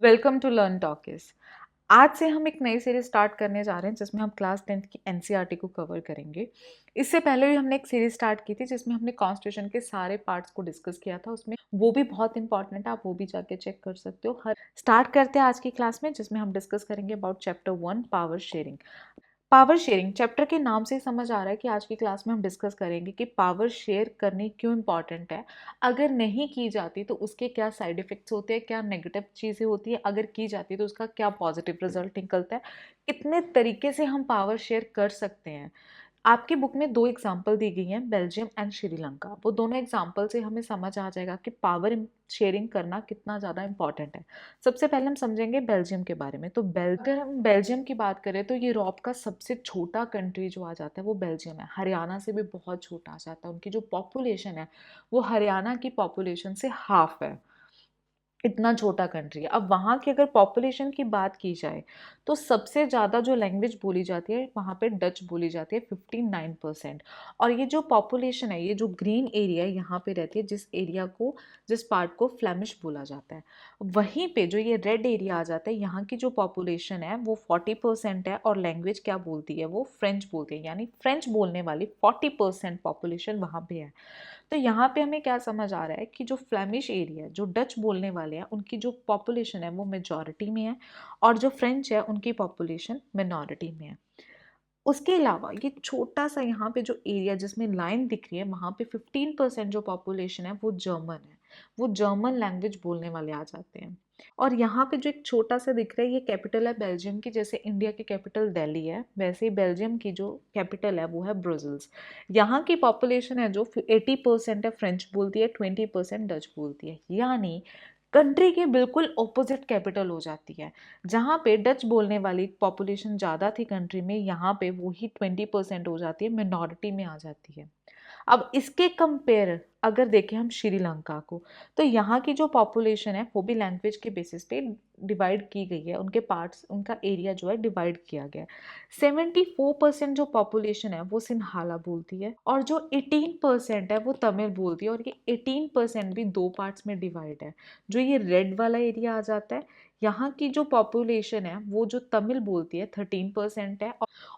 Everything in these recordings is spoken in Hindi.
Welcome to learn talkies. आज से हम एक नई सीरीज स्टार्ट करने जा रहे हैं जिसमें हम क्लास 10th की एनसीईआरटी को कवर करेंगे। इससे पहले भी हमने एक सीरीज स्टार्ट की थी जिसमें हमने कॉन्स्टिट्यूशन के सारे पार्ट्स को डिस्कस किया था। उसमें वो भी बहुत इंपॉर्टेंट है, आप वो भी जाके चेक कर सकते हो। हर स्टार्ट करते हैं आज की क्लास में, जिसमें हम डिस्कस करेंगे about chapter 1 power sharing. Power sharing chapter के नाम से ही समझ आ रहा है कि आज की क्लास में हम डिस्कस करेंगे कि पावर शेयर करनी क्यों इंपॉर्टेंट है, अगर नहीं की जाती तो उसके क्या साइड इफ़ेक्ट्स होते हैं, क्या नेगेटिव चीज़ें होती है, अगर की जाती है तो उसका क्या पॉजिटिव रिजल्ट निकलता है, कितने तरीके से हम पावर शेयर कर सकते हैं। आपकी बुक में दो एग्जाम्पल दी गई हैं, बेल्जियम एंड श्रीलंका। वो दोनों एग्जाम्पल से हमें समझ आ जाएगा कि पावर शेयरिंग करना कितना ज़्यादा इंपॉर्टेंट है। सबसे पहले हम समझेंगे बेल्जियम के बारे में। तो अगर हम बेल्जियम की बात करें तो यूरोप का सबसे छोटा कंट्री जो आ जाता है वो बेल्जियम है। हरियाणा से भी बहुत छोटा आ जाता है। उनकी जो पॉपुलेशन है वो हरियाणा की पॉपुलेशन से हाफ है। इतना छोटा कंट्री है। अब वहाँ की अगर पॉपुलेशन की बात की जाए तो सबसे ज़्यादा जो लैंग्वेज बोली जाती है वहाँ पे डच बोली जाती है 59%। और ये जो पॉपुलेशन है, ये जो ग्रीन एरिया है यहाँ पे रहती है, जिस पार्ट को फ्लेमिश बोला जाता है। वहीं पे जो ये रेड एरिया आ जाता है, यहाँ की जो पॉपुलेशन है वो 40% है और लैंग्वेज क्या बोलती है, वो फ्रेंच बोलती है। यानी फ्रेंच बोलने वाली 40% पॉपुलेशन वहाँ पे है। तो यहाँ पे हमें क्या समझ आ रहा है कि जो फ्लेमिश एरिया है, जो डच बोलने वाले हैं, उनकी जो पॉपुलेशन है वो मेजॉरिटी में है और जो फ्रेंच है उनकी पॉपुलेशन मिनॉरिटी में है। उसके अलावा ये छोटा सा यहाँ पे जो एरिया जिसमें लाइन दिख रही है, वहाँ पे 15% जो पॉपुलेशन है वो जर्मन है। वो जर्मन लैंग्वेज बोलने वाले आ जाते हैं। और यहाँ पे जो एक छोटा सा दिख रहा है, ये कैपिटल है बेल्जियम की। जैसे इंडिया की कैपिटल दिल्ली है, वैसे ही बेल्जियम की जो कैपिटल है वो है ब्रुसेल्स। यहाँ की पॉपुलेशन है जो 80% है फ्रेंच बोलती है, 20% डच बोलती है। यानी कंट्री की बिल्कुल ऑपोजिट कैपिटल हो जाती है। जहाँ पे डच बोलने वाली पॉपुलेशन ज़्यादा थी कंट्री में, यहाँ पे वही 20% हो जाती है, मिनॉरिटी में आ जाती है। अब इसके कंपेयर अगर देखें हम श्रीलंका को, तो यहाँ की जो पॉपुलेशन है वो भी लैंग्वेज के बेसिस पे डिवाइड की गई है। उनके पार्ट्स, उनका एरिया जो है डिवाइड किया गया है। 74% जो पॉपुलेशन है वो सिन्हाला बोलती है और जो 18% है वो तमिल बोलती है। और ये 18% भी दो पार्ट्स में डिवाइड है। जो ये रेड वाला एरिया आ जाता है, यहाँ की जो पॉपुलेशन है वो जो तमिल बोलती है 13% है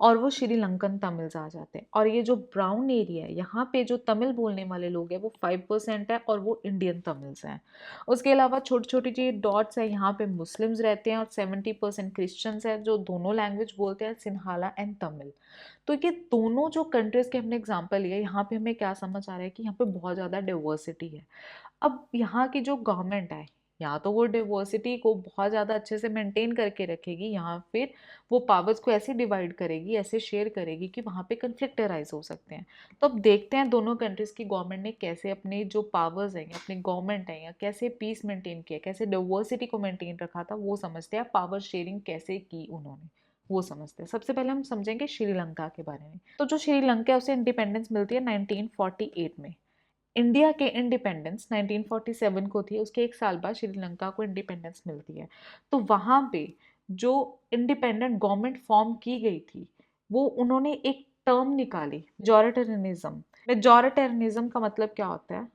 और वो श्रीलंकन तमिल्स आ जाते हैं। और ये जो ब्राउन एरिया है, यहाँ पे जो तमिल बोलने वाले लोग हैं वो 5% है और वो इंडियन तमिल्स हैं। उसके अलावा छोटी छोटी जो डॉट्स है, यहाँ पे मुस्लिम्स रहते हैं और 70% क्रिश्चियंस हैं जो दोनों लैंग्वेज बोलते हैं, सिन्हाला एंड तमिल। तो ये दोनों जो कंट्रीज़ के हमने एग्जाम्पल लिया, यहाँ पे हमें क्या समझ आ रहा है कि यहाँ पे बहुत ज़्यादा डाइवर्सिटी है। अब यहाँ की जो गवर्नमेंट है, या तो वो डाइवर्सिटी को बहुत ज़्यादा अच्छे से मेंटेन करके रखेगी, या फिर वो पावर्स को ऐसे डिवाइड करेगी, ऐसे शेयर करेगी कि वहाँ पे कन्फ्लिक्ट अराइज हो सकते हैं। तो अब देखते हैं दोनों कंट्रीज़ की गवर्नमेंट ने कैसे अपने जो पावर्स हैं, अपनी गवर्नमेंट है, या कैसे पीस मेंटेन किया, कैसे डाइवर्सिटी को मेंटेन रखा था, वो समझते हैं। पावर शेयरिंग कैसे की उन्होंने, वो समझते हैं। सबसे पहले हम समझेंगे श्रीलंका के बारे में। तो जो श्रीलंका है उसे इंडिपेंडेंस मिलती है 1948 में। इंडिया के इंडिपेंडेंस 1947 को थी, उसके एक साल बाद श्रीलंका को इंडिपेंडेंस मिलती है। तो वहाँ पे जो इंडिपेंडेंट गवर्नमेंट फॉर्म की गई थी, वो उन्होंने एक टर्म निकाली, मेजॉरिटेरियनिज्म। मेजॉरिटेरियनिज्म का मतलब क्या होता है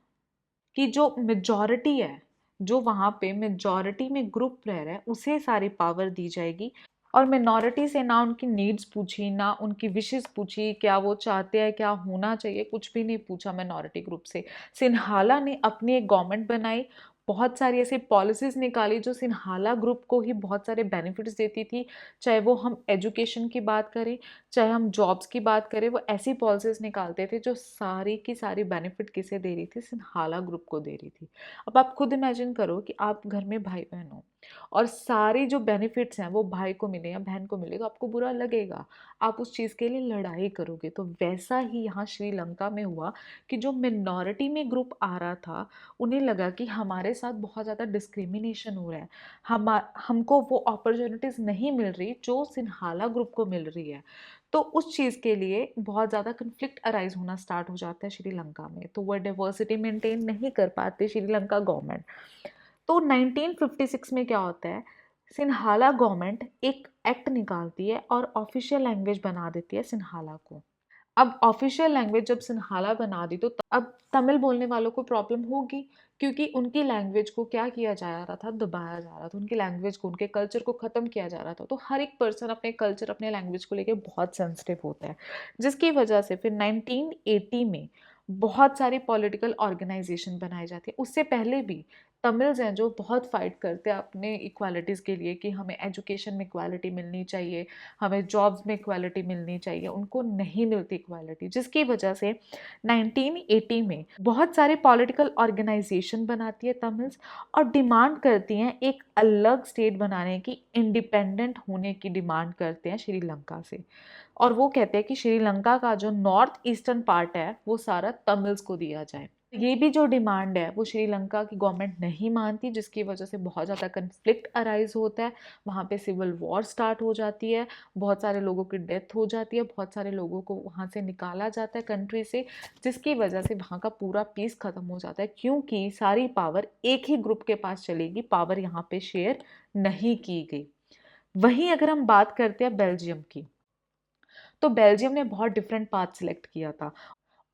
कि जो मेजॉरिटी है, जो वहाँ पे मेजॉरिटी में ग्रुप रह रहा है, उसे सारी पावर दी जाएगी। और मिनॉरिटी से ना उनकी नीड्स पूछी, ना उनकी विशेस पूछी, क्या वो चाहते हैं, क्या होना चाहिए, कुछ भी नहीं पूछा मिनॉरिटी ग्रुप से। सिन्हाला ने अपनी एक गवर्नमेंट बनाई, बहुत सारी ऐसी पॉलिसीज़ निकाली जो सिन्हाला ग्रुप को ही बहुत सारे बेनिफिट्स देती थी। चाहे वो हम एजुकेशन की बात करें, चाहे हम जॉब्स की बात करें, वो ऐसी पॉलिसीज़ निकालते थे जो सारी की सारी बेनिफिट किसे दे रही थी, सिन्हाला ग्रुप को दे रही थी। अब आप खुद इमेजिन करो कि आप घर में भाई बहन हो और सारी जो बेनिफिट्स हैं वो भाई को मिले या बहन को मिले, तो आपको बुरा लगेगा, आप उस चीज़ के लिए लड़ाई करोगे। तो वैसा ही यहाँ श्रीलंका में हुआ कि जो मिनॉरिटी में ग्रुप आ रहा था, उन्हें लगा कि हमारे साथ बहुत ज़्यादा डिस्क्रिमिनेशन हो रहा है, हमको वो अपॉर्चुनिटीज़ नहीं मिल रही जो सिन्हाला ग्रुप को मिल रही है। तो उस चीज़ के लिए बहुत ज़्यादा कन्फ्लिक्ट अराइज होना स्टार्ट हो जाता है श्रीलंका में। तो वह डाइवर्सिटी मेंटेन नहीं कर पाते श्रीलंका गवर्नमेंट। तो 1956 में क्या होता है, सिन्हाला गवर्नमेंट एक एक्ट निकालती है और ऑफिशियल लैंग्वेज बना देती है सिन्हाला को। अब ऑफिशियल लैंग्वेज जब सिन्हाला बना दी तो अब तमिल बोलने वालों को प्रॉब्लम होगी, क्योंकि उनकी लैंग्वेज को क्या किया जा रहा था, दबाया जा रहा था, उनकी लैंग्वेज को, उनके कल्चर को ख़त्म किया जा रहा था। तो हर एक पर्सन अपने कल्चर, अपने लैंग्वेज को लेके बहुत सेंसिटिव होता है, जिसकी वजह से फिर 1980 में बहुत सारी पॉलिटिकल ऑर्गेनाइजेशन बनाई जाती है। उससे पहले भी तमिल्स हैं जो बहुत फाइट करते हैं अपने इक्वालिटीज़ के लिए कि हमें एजुकेशन में इक्वालिटी मिलनी चाहिए, हमें जॉब्स में इक्वालिटी मिलनी चाहिए, उनको नहीं मिलती इक्वालिटी, जिसकी वजह से 1980 में बहुत सारे पॉलिटिकल ऑर्गेनाइजेशन बनाती है तमिल्स और डिमांड करती हैं एक अलग स्टेट बनाने की, इंडिपेंडेंट होने की डिमांड करते हैं श्रीलंका से। और वो कहते हैं कि श्रीलंका का जो नॉर्थ ईस्टर्न पार्ट है वो सारा तमिल्स को दिया जाए। ये भी जो डिमांड है वो श्रीलंका की गवर्नमेंट नहीं मानती, जिसकी वजह से बहुत ज़्यादा कन्फ्लिक्ट अराइज होता है, वहाँ पे सिविल वॉर स्टार्ट हो जाती है, बहुत सारे लोगों की डेथ हो जाती है, बहुत सारे लोगों को वहाँ से निकाला जाता है कंट्री से, जिसकी वजह से वहाँ का पूरा पीस ख़त्म हो जाता है, क्योंकि सारी पावर एक ही ग्रुप के पास चलेगी, पावर यहाँ पे शेयर नहीं की गई। वहीं अगर हम बात करते हैं बेल्जियम की, तो बेल्जियम ने बहुत डिफरेंट पाथ सिलेक्ट किया था।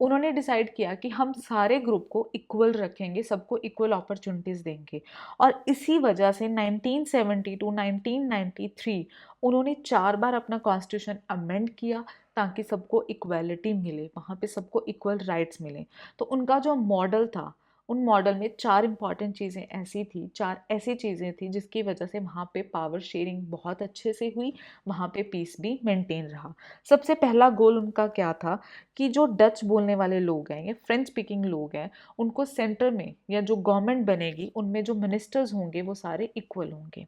उन्होंने डिसाइड किया कि हम सारे ग्रुप को इक्वल रखेंगे, सबको इक्वल अपॉर्चुनिटीज़ देंगे, और इसी वजह से 1970 टू 1993 उन्होंने 4 बार अपना कॉन्स्टिट्यूशन अमेंड किया ताकि सबको इक्वालिटी मिले, वहाँ पे सबको इक्वल राइट्स मिले। तो उनका जो मॉडल था, उन मॉडल में 4 इंपॉर्टेंट चीज़ें ऐसी थी, 4 ऐसी चीज़ें थी जिसकी वजह से वहाँ पे पावर शेयरिंग बहुत अच्छे से हुई, वहाँ पे पीस भी मेंटेन रहा। सबसे पहला गोल उनका क्या था कि जो डच बोलने वाले लोग हैं या फ्रेंच स्पीकिंग लोग हैं, उनको सेंटर में या जो गवर्नमेंट बनेगी उनमें जो मिनिस्टर्स होंगे वो सारे इक्वल होंगे।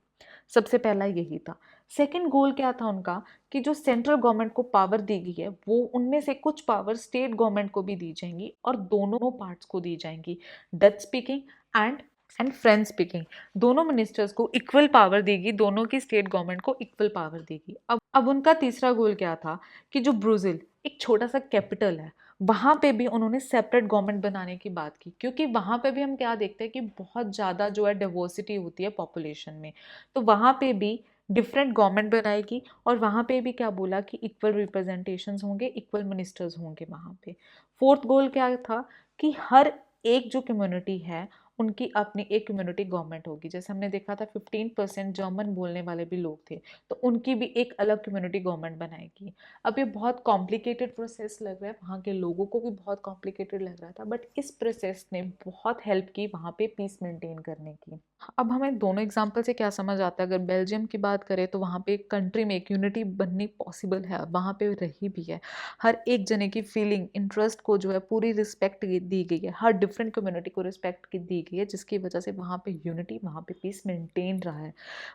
सबसे पहला यही था। सेकंड गोल क्या था उनका कि जो सेंट्रल गवर्नमेंट को पावर दी गई है वो उनमें से कुछ पावर स्टेट गवर्नमेंट को भी दी जाएंगी और दोनों पार्ट्स को दी जाएंगी, Dutch speaking and French speaking. दोनों मिनिस्टर्स को इक्वल पावर देगी, दोनों की स्टेट गवर्नमेंट को इक्वल पावर देगी। अब उनका तीसरा गोल क्या था कि जो ब्राज़ील एक छोटा सा कैपिटल है, वहाँ पे भी उन्होंने सेपरेट गवर्नमेंट बनाने की बात की, क्योंकि वहाँ पे भी हम क्या देखते हैं कि बहुत ज़्यादा जो है डाइवर्सिटी होती है पॉपुलेशन में। तो वहाँ पे भी डिफरेंट गवर्नमेंट बनाएगी और वहाँ पे भी क्या बोला कि इक्वल रिप्रेजेंटेशंस होंगे, इक्वल मिनिस्टर्स होंगे वहाँ पे। फोर्थ गोल क्या था कि हर एक जो कम्युनिटी है उनकी अपनी एक कम्युनिटी गवर्नमेंट होगी। जैसे हमने देखा था 15% जर्मन बोलने वाले भी लोग थे, तो उनकी भी एक अलग कम्युनिटी गवर्नमेंट बनाएगी। अब ये बहुत कॉम्प्लिकेटेड प्रोसेस लग रहा है, वहाँ के लोगों को भी बहुत कॉम्प्लिकेटेड लग रहा था, बट इस प्रोसेस ने बहुत हेल्प की वहाँ पे पीस मेंटेन करने की। अब हमें दोनों एग्जाम्पल से क्या समझ आता है, अगर बेल्जियम की बात करें तो वहाँ पे एक कंट्री में एक यूनिटी बननी पॉसिबल है, वहाँ पे रही भी है। हर एक जने की फीलिंग, इंटरेस्ट को जो है पूरी रिस्पेक्ट दी गई है, हर डिफरेंट कम्युनिटी को रिस्पेक्ट दी गई है, जिसकी वजह से वहाँ पे यूनिटी, वहाँ पे पीस मेंटेन रहा है।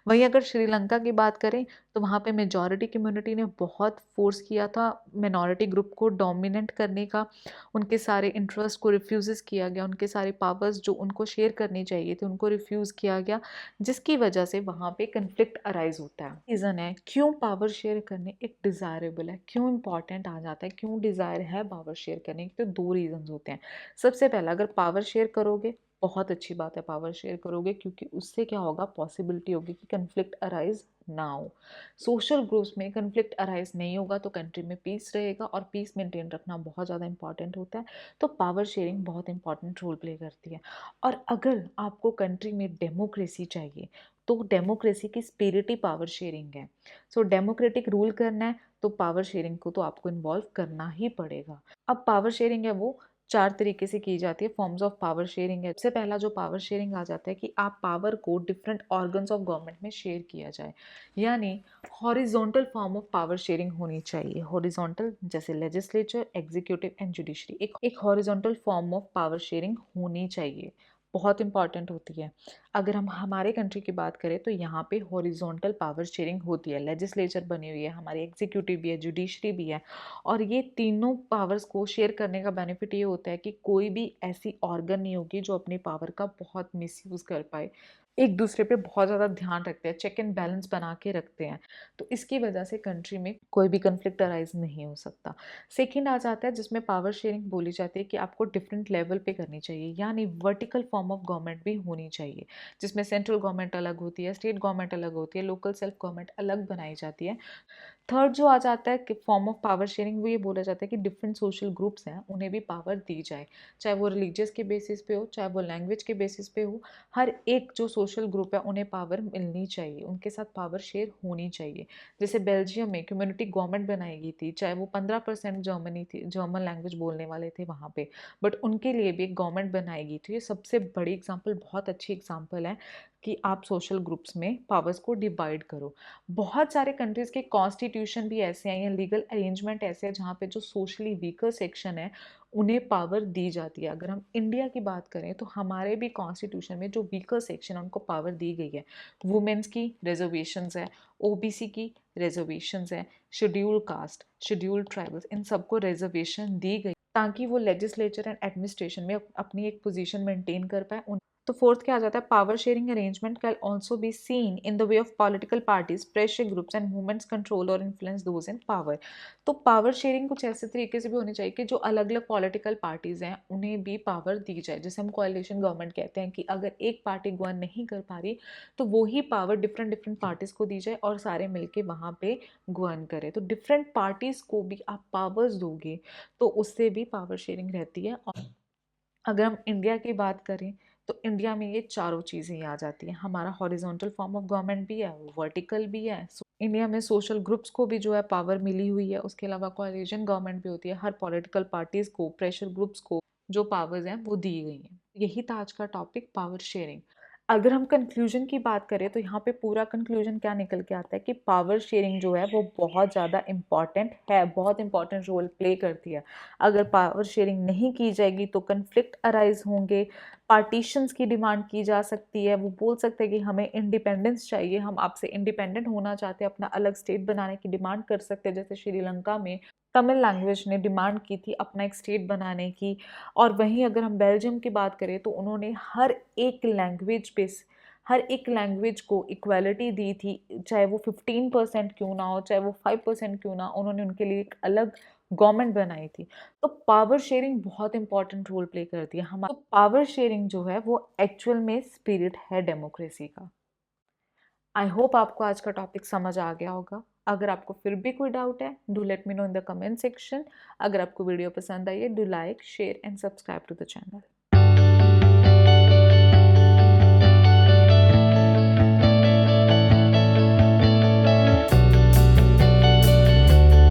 वहीं अगर श्रीलंका की बात करें तो वहाँ पे मेजॉरिटी कम्युनिटी ने बहुत फोर्स किया था मिनॉरिटी ग्रुप को डोमिनेट करने का, उनके सारे इंटरेस्ट को रिफ्यूज़ किया गया, उनके सारे पावर्स जो उनको शेयर करनी चाहिए थे उनको रिफ्यूज़ किया गया, जिसकी वजह से वहाँ पे कन्फ्लिक्ट अराइज होता है। रीज़न है क्यों पावर शेयर करने एक डिज़ायरेबल है, क्यों इंपॉर्टेंट आ जाता है, क्यों डिज़ायर है पावर शेयर करने के, तो 2 रीज़न्स होते हैं। सबसे पहला, अगर पावर शेयर करोगे बहुत अच्छी बात है, पावर शेयर करोगे, क्योंकि उससे क्या होगा, पॉसिबिलिटी होगी कि कन्फ्लिक्ट अराइज ना हो। सोशल ग्रुप्स में कन्फ्लिक्ट अराइज नहीं होगा तो कंट्री में पीस रहेगा, और पीस मेंटेन रखना बहुत ज़्यादा इंपॉर्टेंट होता है। तो पावर शेयरिंग बहुत इंपॉर्टेंट रोल प्ले करती है। और अगर आपको कंट्री में डेमोक्रेसी चाहिए तो डेमोक्रेसी की स्पिरिट ही पावर शेयरिंग है। सो डेमोक्रेटिक रूल करना है तो पावर शेयरिंग को तो आपको इन्वॉल्व करना ही पड़ेगा। अब पावर शेयरिंग है वो 4 तरीके से की जाती है, फॉर्म्स ऑफ पावर शेयरिंग है। सबसे पहला जो पावर शेयरिंग आ जाता है कि आप पावर को डिफरेंट ऑर्गन्स ऑफ गवर्नमेंट में शेयर किया जाए, यानी horizontal form of power sharing होनी चाहिए। हॉरिजॉन्टल जैसे लेजिस्लेचर, एग्जीक्यूटिव एंड जुडिशरी, एक horizontal form of power sharing होनी चाहिए, बहुत इंपॉर्टेंट होती है। अगर हम हमारे कंट्री की बात करें तो यहाँ पे हॉरिजॉन्टल पावर शेयरिंग होती है, लेजिस्लेचर बनी हुई है, हमारी एग्जीक्यूटिव भी है, जुडिशरी भी है, और ये तीनों पावर्स को शेयर करने का बेनिफिट ये होता है कि कोई भी ऐसी ऑर्गन नहीं होगी जो अपनी पावर का बहुत मिसयूज़ कर पाए। एक दूसरे पे बहुत ज़्यादा ध्यान रखते हैं, चेक एंड बैलेंस बना के रखते हैं। तो इसकी वजह से कंट्री में कोई भी कन्फ्लिक्ट अराइज नहीं हो सकता। सेकंड आ जाता है जिसमें पावर शेयरिंग बोली जाती है कि आपको डिफरेंट लेवल पे करनी चाहिए, यानी वर्टिकल फॉर्म ऑफ गवर्नमेंट भी होनी चाहिए, जिसमें सेंट्रल गवर्नमेंट अलग होती है, स्टेट गवर्नमेंट अलग होती है, लोकल सेल्फ गवर्नमेंट अलग बनाई जाती है। थर्ड जो आ जाता है कि फॉर्म ऑफ पावर शेयरिंग, वो ये बोला जाता है कि डिफरेंट सोशल ग्रुप्स हैं उन्हें भी पावर दी जाए, चाहे वो रिलीजियस के बेसिस पे हो, चाहे वो लैंग्वेज के बेसिस पे हो। हर एक जो सोशल ग्रुप है उन्हें पावर मिलनी चाहिए, उनके साथ पावर शेयर होनी चाहिए। जैसे बेल्जियम में कम्युनिटी गवर्नमेंट बनाई गई थी, चाहे वो 15% जर्मनी थी, जर्मन लैंग्वेज बोलने वाले थे वहाँ पे, बट उनके लिए भी एक गवर्नमेंट बनाई गई थी। ये सबसे बड़ी एग्जाम्पल, बहुत अच्छी एग्जाम्पल है कि आप सोशल ग्रुप्स में पावर्स को डिवाइड करो। बहुत सारे कंट्रीज़ के कॉन्स्टिट्यूशन भी ऐसे हैं या लीगल अरेंजमेंट ऐसे हैं जहाँ पे जो सोशली वीकर सेक्शन है उन्हें पावर दी जाती है। अगर हम इंडिया की बात करें तो हमारे भी कॉन्स्टिट्यूशन में जो वीकर सेक्शन है उनको पावर दी गई है। वुमेन्स की रिजर्वेशंस है, ओबीसी की रिजर्वेशंस है, शेड्यूल कास्ट, शेड्यूल ट्राइबल्स, इन सबको रिजर्वेशन दी गई ताकि वो लेजिस्लेचर एंड एडमिनिस्ट्रेशन में अपनी एक पोजीशन मेंटेन कर पाए। तो फोर्थ क्या आ जाता है, power sharing arrangement can also be seen in the way of political parties, pressure groups and movements control और इन्फ्लुएंस दोज इन पावर। तो पावर शेयरिंग कुछ ऐसे तरीके से भी होनी चाहिए कि जो अलग अलग पॉलिटिकल पार्टीज हैं उन्हें भी पावर दी जाए। जैसे हम कोalition गवर्नमेंट कहते हैं कि अगर एक पार्टी गवर्न नहीं कर पा रही तो वही पावर डिफरेंट डिफरेंट पार्टीज को दी जाए और सारे मिलके वहाँ पे गवर्न करें। तो डिफरेंट पार्टीज को भी आप पावर्स दोगे तो उससे भी पावर शेयरिंग रहती है। और अगर हम इंडिया की बात करें तो इंडिया में ये चारों चीज़ें ही आ जाती हैं। हमारा हॉरिजॉन्टल फॉर्म ऑफ गवर्नमेंट भी है, वर्टिकल भी है। इंडिया में सोशल ग्रुप्स को भी जो है पावर मिली हुई है। उसके अलावा कोalition गवर्नमेंट भी होती है। हर पॉलिटिकल पार्टीज को, प्रेशर ग्रुप्स को जो पावर्स हैं वो दी गई हैं। यही था आज का टॉपिक, पावर शेयरिंग। अगर हम कंक्लूजन की बात करें तो यहाँ पे पूरा कंक्लूजन क्या निकल के आता है कि पावर शेयरिंग जो है वो बहुत ज़्यादा इम्पॉर्टेंट है, बहुत इंपॉर्टेंट रोल प्ले करती है। अगर पावर शेयरिंग नहीं की जाएगी तो कन्फ्लिक्ट अराइज होंगे, पार्टीशंस की डिमांड की जा सकती है। वो बोल सकते हैं कि हमें इंडिपेंडेंस चाहिए, हम आपसे इंडिपेंडेंट होना चाहते हैं, अपना अलग स्टेट बनाने की डिमांड कर सकते हैं। जैसे श्रीलंका में तमिल लैंग्वेज ने डिमांड की थी अपना एक स्टेट बनाने की। और वहीं अगर हम बेल्जियम की बात करें तो उन्होंने हर एक लैंग्वेज को इक्वालिटी दी थी, चाहे वो 15% क्यों ना हो, चाहे वो 5% क्यों ना, उन्होंने उनके लिए एक अलग गवर्नमेंट बनाई थी। तो पावर शेयरिंग बहुत इंपॉर्टेंट रोल प्ले करती है। हमारा तो पावर शेयरिंग जो है वो एक्चुअल में स्पिरिट है डेमोक्रेसी का। आई होप आपको आज का टॉपिक समझ आ गया होगा। अगर आपको फिर भी कोई डाउट है, do let me know in the comment section. अगर आपको वीडियो पसंद आई है, do like, share and subscribe to the channel.